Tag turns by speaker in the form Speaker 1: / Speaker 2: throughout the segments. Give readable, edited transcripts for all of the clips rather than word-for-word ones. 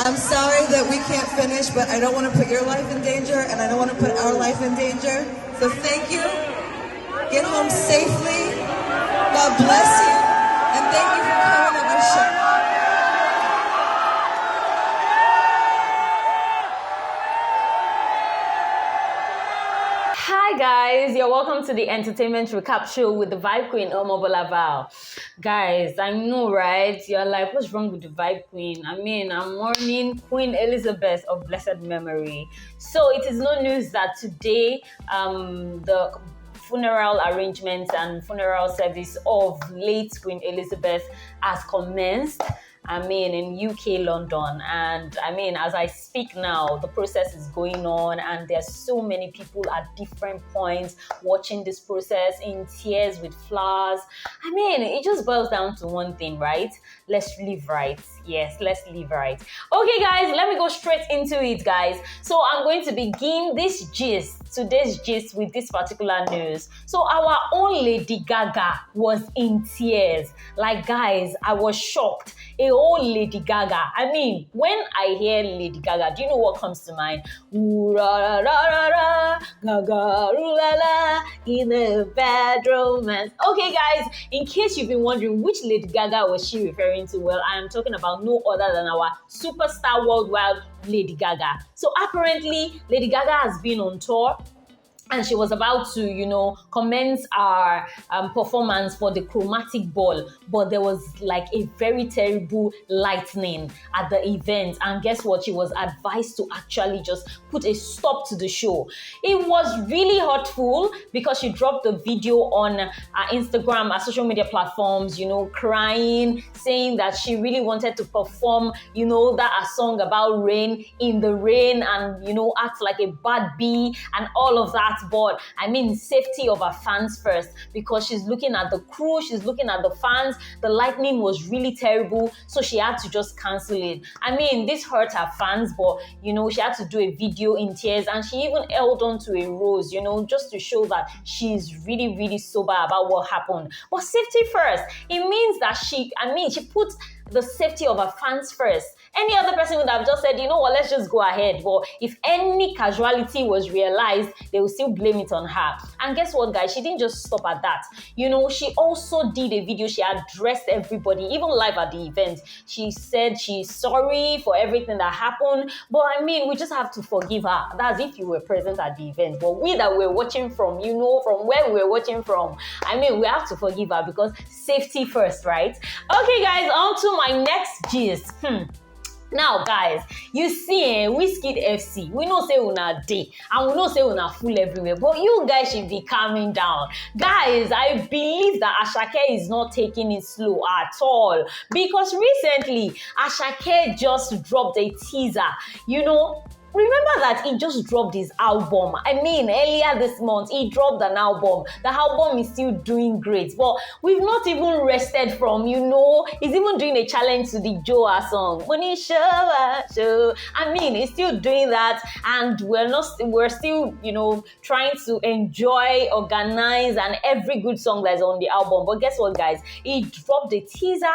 Speaker 1: I'm sorry that we can't finish, but I don't want to put your life in danger, and I don't want to put our life in danger. So thank you. Get home safely. God bless you. And thank you for coming on our show.
Speaker 2: Hi guys, you're welcome to the Entertainment Recap Show with the Vibe Queen, Omobola Val. Guys, I know, right? You're like, what's wrong with the Vibe Queen? I mean, I'm mourning Queen Elizabeth of blessed memory. So it is no news that today, the funeral arrangements and funeral service of late Queen Elizabeth has commenced. In UK, London. And as I speak now, the process is going on, and there's so many people at different points watching this process in tears with flowers. It just boils down to one thing, right? Let's live right. Yes, let's live right. Okay, guys, let me go straight into it, guys. So I'm going to begin today's gist with this particular news. So our own Lady Gaga was in tears. Like, guys, I was shocked. A whole Lady Gaga. When I hear Lady Gaga, do you know what comes to mind? Ooh, ra, ra, ra, ra, ra, Gaga, ooh, la, la, in a bad romance. Okay, guys, in case you've been wondering which Lady Gaga was she referring to, well, I am talking about no other than our superstar worldwide, Lady Gaga. So apparently, Lady Gaga has been on tour, and she was about to, commence our performance for the chromatic ball. But there was like a very terrible lightning at the event. And guess what? She was advised to actually just put a stop to the show. It was really hurtful because she dropped the video on Instagram, social media platforms, crying, saying that she really wanted to perform, a song about rain in the rain and, act like a bad bee and all of that. But safety of her fans first, because she's looking at the crew, she's looking at the fans. The lightning was really terrible, so she had to just cancel it. This hurt her fans, but she had to do a video in tears, and she even held on to a rose, just to show that she's really, really sober about what happened. But safety first, it means that she put the safety of her fans first. Any other person would have just said, you know what, let's just go ahead. But if any casualty was realized, they will still blame it on her. And guess what, guys? She didn't just stop at that. She also did a video. She addressed everybody, even live at the event. She said she's sorry for everything that happened. But we just have to forgive her. That's if you were present at the event. But we that were watching from, from where we were watching from, we have to forgive her because safety first, right? Okay, guys, on to my next gist. Now, guys, you see, Wizkid FC, we know say una day, and we know say una full everywhere, but you guys should be calming down. Guys, I believe that Asake is not taking it slow at all, because recently, Asake just dropped a teaser, Remember that he just dropped his album. Earlier this month, he dropped an album. The album is still doing great. But we've not even rested from, he's even doing a challenge to the Joa song. Money show. He's still doing that. And we're still, trying to enjoy, organize, and every good song that's on the album. But guess what, guys? He dropped a teaser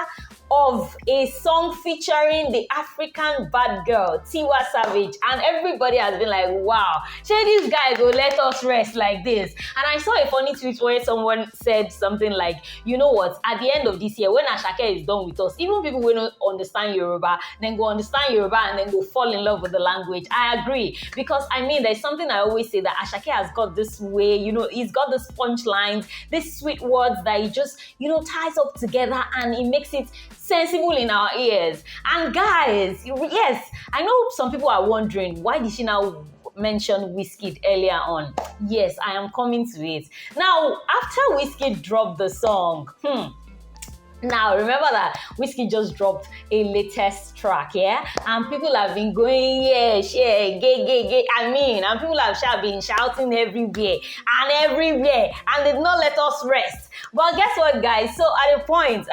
Speaker 2: of a song featuring the African bad girl, Tiwa Savage, and everybody has been like, wow, say this guy go let us rest like this. And I saw a funny tweet where someone said something like, you know what, at the end of this year, when Asake is done with us, even people who don't understand Yoruba, then go understand Yoruba and then go fall in love with the language. I agree, because there's something I always say, that Asake has got this way, he's got this punchlines, these sweet words that he just, ties up together, and he makes it sensible in our ears. And guys, yes, I know some people are wondering, why did she now mention Wizkid earlier on? Yes, I am coming to it. Now, after Wizkid dropped the song, Now, remember that Wizkid just dropped a latest track, yeah? And people have been going, yeah, share, gay. And people have been shouting everywhere, and they've not let us rest. But guess what, guys? So at a point,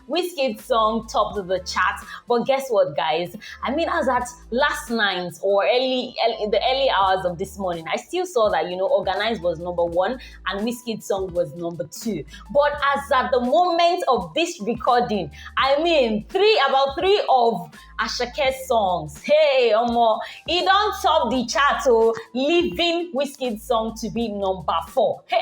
Speaker 2: Wizkid's song topped the chart. But guess what, guys? As at last night or the early hours of this morning, I still saw that, Organized was number 1 and Wizkid's song was number 2. But as at the moment of this this recording. I mean, about three of Ashake's songs. Hey, Omo, he don't top the chart, so leaving Wizkid's song to be number 4. Hey,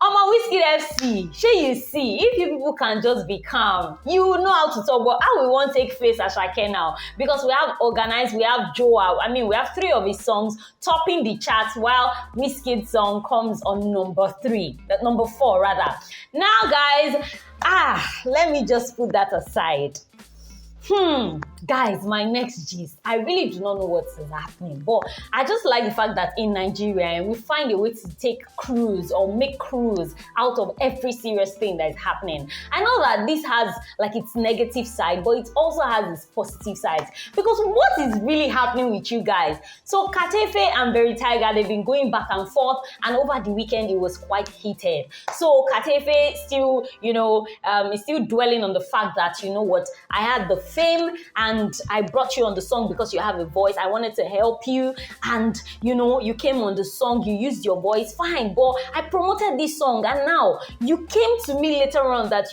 Speaker 2: Wizkid FC, shey you see, if you people can just be calm, you know how to talk, but how we won't take face Ashake now? Because we have Organized, we have Joa, we have 3 of his songs topping the charts, while Wizkid's song comes on number 4 rather. Now guys, let me just put that aside. Guys, my next gist. I really do not know what is happening, but I just like the fact that in Nigeria, we find a way to take cruise or make cruise out of every serious thing that is happening. I know that this has like its negative side, but it also has its positive sides. Because what is really happening with you guys? So Carterefe and Berry Tiger, they've been going back and forth, and over the weekend it was quite heated. So Carterefe still, is still dwelling on the fact that, I had the fame and I brought you on the song because you have a voice. I wanted to help you, and you came on the song, you used your voice, fine, but I promoted this song, and now you came to me later on that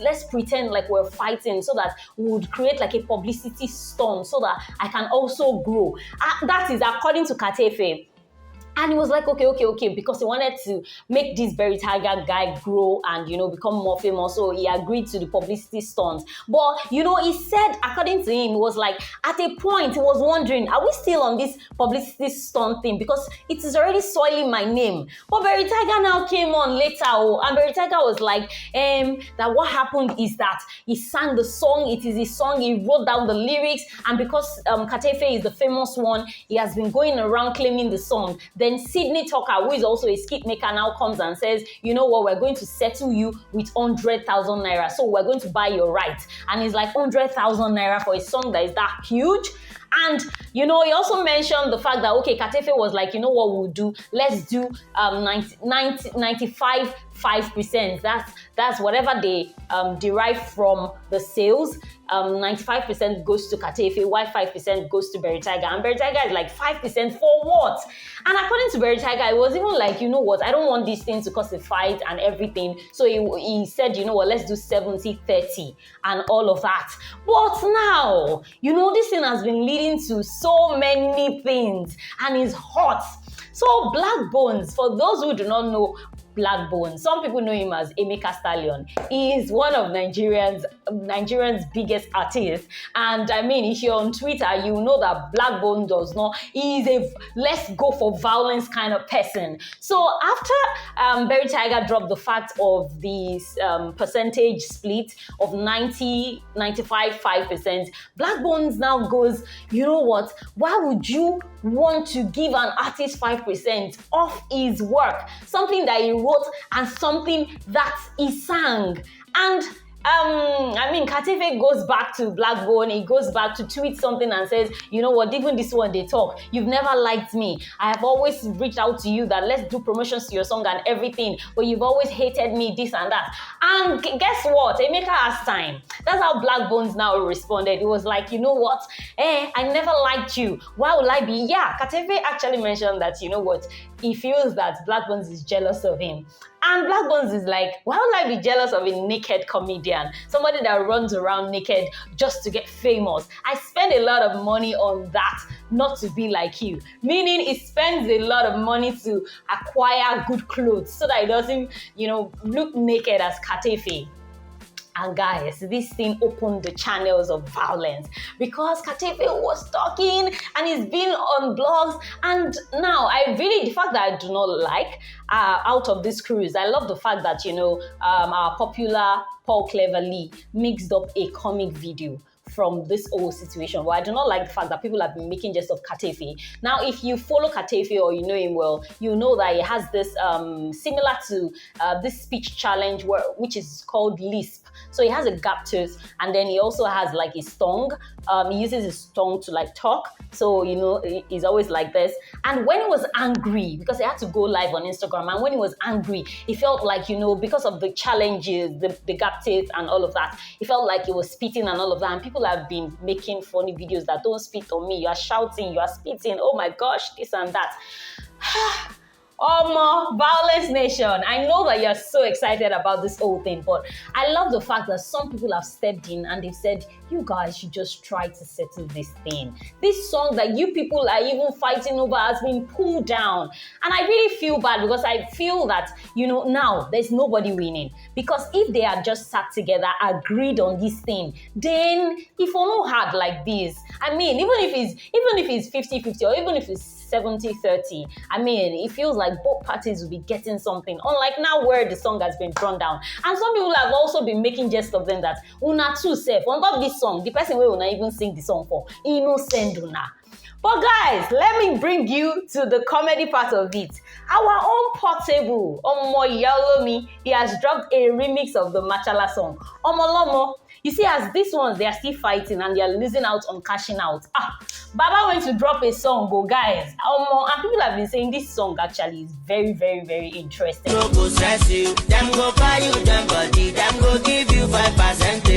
Speaker 2: let's pretend like we're fighting so that we would create like a publicity stunt so that I can also grow. That is according to Carterefe. And he was like, okay, because he wanted to make this Berry Tiger guy grow and, become more famous. So he agreed to the publicity stunt. But, he said, according to him, he was like, at a point, he was wondering, are we still on this publicity stunt thing? Because it is already soiling my name. But Berry Tiger now came on later, and Berry Tiger was like, that what happened is that he sang the song. It is his song. He wrote down the lyrics. And because Carterefe is the famous one, he has been going around claiming the song. Then Sydney Tucker, who is also a skit maker, now comes and says, you know what, we're going to settle you with 100,000 naira. So we're going to buy your rights. And it's like 100,000 naira for a song that is that huge. And, he also mentioned the fact that, okay, Carterefe was like, you know what we'll do? Let's do 95.5%. That's whatever they derive from the sales. 95% goes to Carterefe, while 5% goes to Berry Tiger. And Berry Tiger is like 5% for what? And according to Berry Tiger, it was even like, you know what, I don't want these things to cause a fight and everything. So he said, you know what, let's do 70-30 and all of that. But now, this thing has been leading to so many things and it's hot. So Blaqbones, for those who do not know Blaqbones, some people know him as Emeka Stallion. He is one of Nigerian's biggest artists. And if you're on Twitter, you know that Blaqbones does not. He is a let's go for violence kind of person. So after Berry Tiger dropped the fact of the percentage split of 90, 95, 5%, Blaqbones now goes, you know what? Why would you want to give an artist 5% of his work? Something that he wrote and something that he sang. And Carterefe goes back to Blaqbone. He goes back to tweet something and says, you know what, even this one they talk. You've never liked me. I have always reached out to you that let's do promotions to your song and everything, but you've always hated me, this and that. And guess what? Emeka has time. That's how Blaqbones now responded. It was like, you know what? I never liked you. Why would I be? Yeah, Carterefe actually mentioned that, you know what? He feels that Blaqbones is jealous of him. And Blaqbones is like, why would I be jealous of a naked comedian? Somebody that runs around naked just to get famous. I spend a lot of money on that, not to be like you. Meaning he spends a lot of money to acquire good clothes so that he doesn't, look naked as Carterefe. And guys, this thing opened the channels of violence because Carterefe was talking and he's been on blogs. And now the fact that I do not like out of this cruise, I love the fact that, our popular Paul Cleverly mixed up a comic video from this whole situation. Well, I do not like the fact that people have been making jest of Carterefe. Now, if you follow Carterefe or you know him well, you know that he has this similar to this speech challenge which is called Lisp. So he has a gap tooth, and then he also has like his tongue. He uses his tongue to like talk. So, he's always like this. And when he was angry, because he had to go live on Instagram, and when he was angry, he felt like, because of the challenges, the gap teeth and all of that, he felt like he was spitting and all of that. And people have been making funny videos that don't spit on me. You are shouting, you are spitting. Oh my gosh, this and that. Violence Nation, I know that you're so excited about this whole thing, but I love the fact that some people have stepped in and they've said, you guys should just try to settle this thing. This song that you people are even fighting over has been pulled down. And I really feel bad because I feel that, now there's nobody winning. Because if they had just sat together, agreed on this thing, then if we're not hard like this, I mean, even if it's 50-50 or even if it's 70-30, I mean, it feels like both parties will be getting something, unlike now where the song has been drawn down. And some people have also been making jest of them that una too safe on top this song, the person will not even sing the song for send una. But guys, let me bring you to the comedy part of it. Our own Portable, Omo, he has dropped a remix of the Machala song, Omolomo. You see, as these ones, they are still fighting and they are losing out on cashing out. Baba went to drop a song, but guys, and people have been saying this song actually is very, very, very interesting.
Speaker 3: No go stress you, them go buy you, them body, them go give you 5%,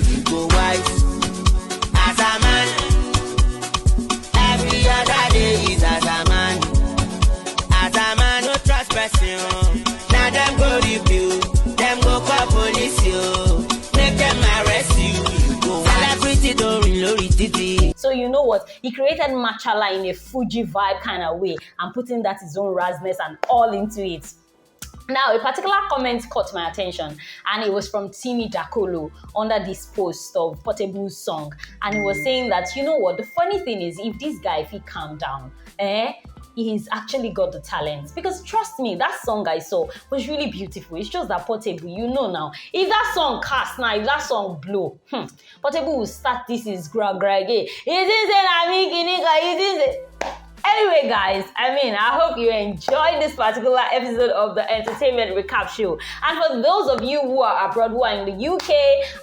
Speaker 3: you go wise. As a man, every other day is as a man. As a man, no trust person. Now them go review, them go call police you.
Speaker 2: So you know what? He created Machala in a Fuji vibe kind of way and putting that his own razness and all into it. Now, a particular comment caught my attention, and it was from Timmy Dakolo under this post of Portable's song. And he was saying that, you know what, the funny thing is, if this guy, if he calmed down, he's actually got the talent. Because trust me, that song I saw was really beautiful. It's just that Portable, now, if that song cast now, if that song blow, Portable will start this is gra again. Anyway, guys, I hope you enjoyed this particular episode of the Entertainment Recap Show. And for those of you who are abroad, who are in the UK,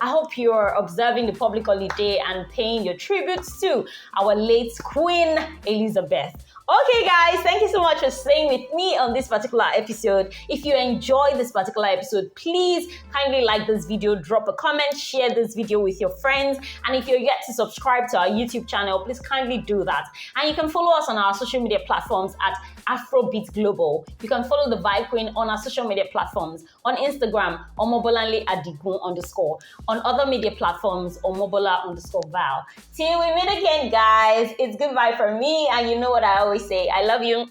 Speaker 2: I hope you're observing the public holiday and paying your tributes to our late Queen Elizabeth. Okay, guys, thank you so much for staying with me on this particular episode. If you enjoyed this particular episode, please kindly like this video, drop a comment, share this video with your friends. And if you're yet to subscribe to our YouTube channel, please kindly do that. And you can follow us on our social media platforms at Afrobeatsglobal. You can follow the Vibe Queen on our social media platforms on Instagram, Omobolanle Adigun _ on other media platforms, Omobola_Val. Till we meet again, guys. It's goodbye from me, and you know what I always say. I love you.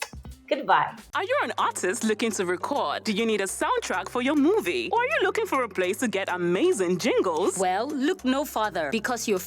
Speaker 2: Goodbye.
Speaker 4: Are you an artist looking to record? Do you need a soundtrack for your movie? Or are you looking for a place to get amazing jingles?
Speaker 5: Well, look no further, because your